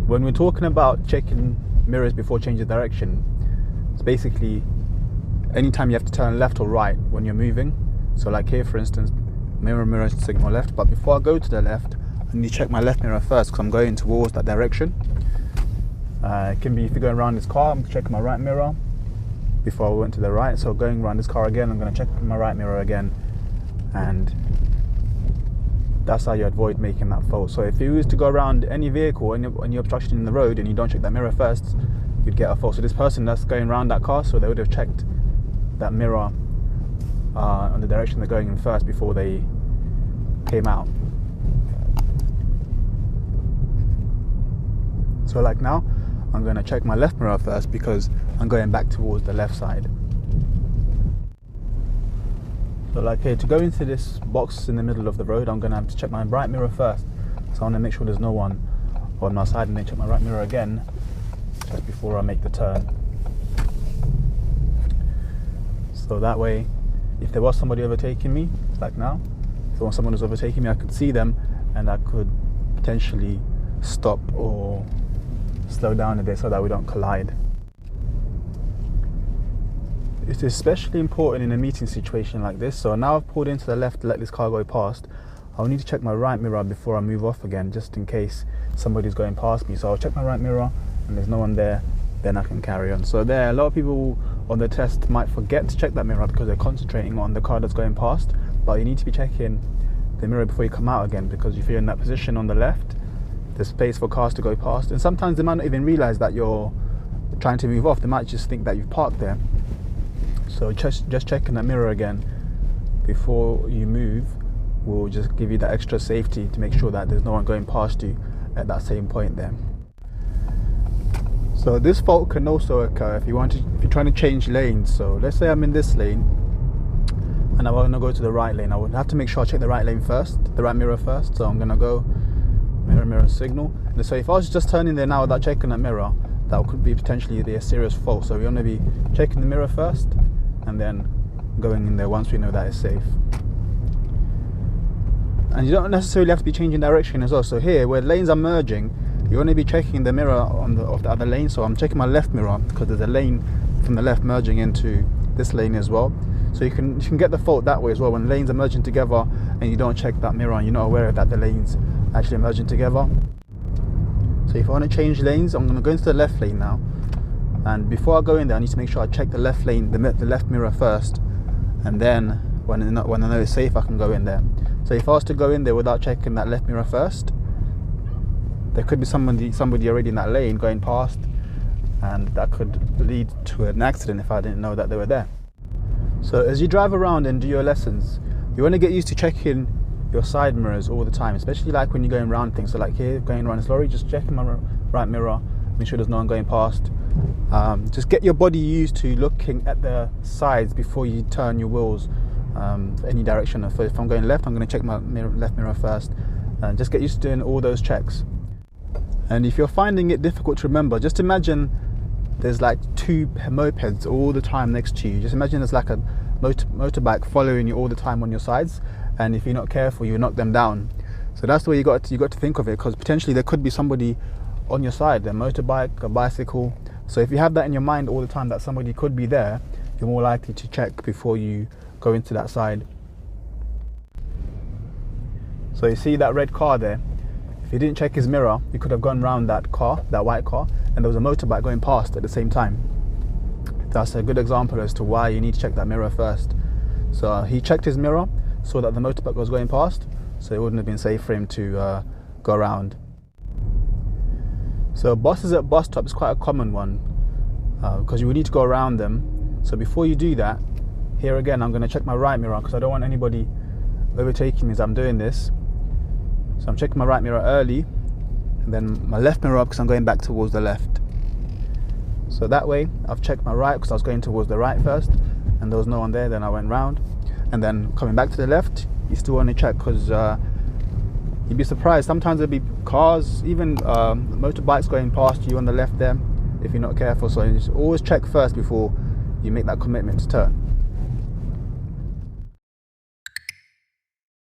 When we're talking about checking mirrors before changing direction, it's basically anytime you have to turn left or right when you're moving. So like here, for instance, mirror signal left, but before I go to the left, I need to check my left mirror first because I'm going towards that direction. It can be if you're going around this car, I'm checking my right mirror before I went to the right. So going around this car again, I'm going to check my right mirror again, and that's how you avoid making that fault. So if you was to go around any vehicle, any obstruction in the road, and you don't check that mirror first, you'd get a fault. So this person that's going around that car, so they would have checked that mirror on the direction they're going in first before they came out. So like now, I'm going to check my left mirror first because I'm going back towards the left side. So like here, to go into this box in the middle of the road, I'm going to have to check my right mirror first. So I want to make sure there's no one on my side, and then check my right mirror again just before I make the turn. So that way, if there was somebody overtaking me, like now, if there was someone who's overtaking me, I could see them and I could potentially stop or slow down a bit so that we don't collide. It's especially important in a meeting situation like this. So now I've pulled into the left to let this car go past. I'll need to check my right mirror before I move off again, just in case somebody's going past me. So I'll check my right mirror and there's no one there, then I can carry on. So there, a lot of people on the test might forget to check that mirror because they're concentrating on the car that's going past, but you need to be checking the mirror before you come out again, because if you're in that position on the left, there's space for cars to go past, and sometimes they might not even realize that you're trying to move off. They might just think that you've parked there. So just checking that mirror again before you move will just give you that extra safety to make sure that there's no one going past you at that same point there. So this fault can also occur if you're trying to change lanes. So let's say I'm in this lane and I want to go to the right lane. I would have to make sure I check the right lane first, the right mirror first. So I'm gonna go mirror signal. And so if I was just turning there now without checking that mirror, that could be potentially a serious fault. So we want to be checking the mirror first and then going in there once we know that it's safe. And you don't necessarily have to be changing direction as well. So here, where lanes are merging, you want to be checking the mirror of the other lane. So I'm checking my left mirror because there's a lane from the left merging into this lane as well. So you can get the fault that way as well, when lanes are merging together and you don't check that mirror and you're not aware that the lanes actually merging together. So if I want to change lanes, I'm going to go into the left lane now, and before I go in there, I need to make sure I check the left lane, the left mirror first, and then when I know it's safe, I can go in there. So if I was to go in there without checking that left mirror first, there could be somebody already in that lane going past, and that could lead to an accident if I didn't know that they were there. So as you drive around and do your lessons, you want to get used to checking your side mirrors all the time, especially like when you're going around things. So like here, going around this lorry, just checking my right mirror, make sure there's no one going past. Just get your body used to looking at the sides before you turn your wheels any direction. If I'm going left, I'm going to check my left mirror first, and just get used to doing all those checks. And if you're finding it difficult to remember, just imagine there's like two mopeds all the time next to you. Just imagine there's like a motorbike following you all the time on your sides, and if you're not careful, you knock them down. So that's the way you got to think of it, because potentially there could be somebody on your side, a motorbike, a bicycle. So if you have that in your mind all the time that somebody could be there, you're more likely to check before you go into that side. So you see that red car there? If he didn't check his mirror, he could have gone round that car, that white car, and there was a motorbike going past at the same time. That's a good example as to why you need to check that mirror first. So he checked his mirror, saw that the motorbike was going past, so it wouldn't have been safe for him to go around. So buses at bus stops is quite a common one, because you would need to go around them. So before you do that, here again, I'm going to check my right mirror because I don't want anybody overtaking me as I'm doing this. So I'm checking my right mirror early, and then my left mirror up because I'm going back towards the left. So that way, I've checked my right because I was going towards the right first, and there was no one there, then I went round. And then coming back to the left, you still want to check, because you'd be surprised. Sometimes there'll be cars, even motorbikes going past you on the left there, if you're not careful. So you just always check first before you make that commitment to turn.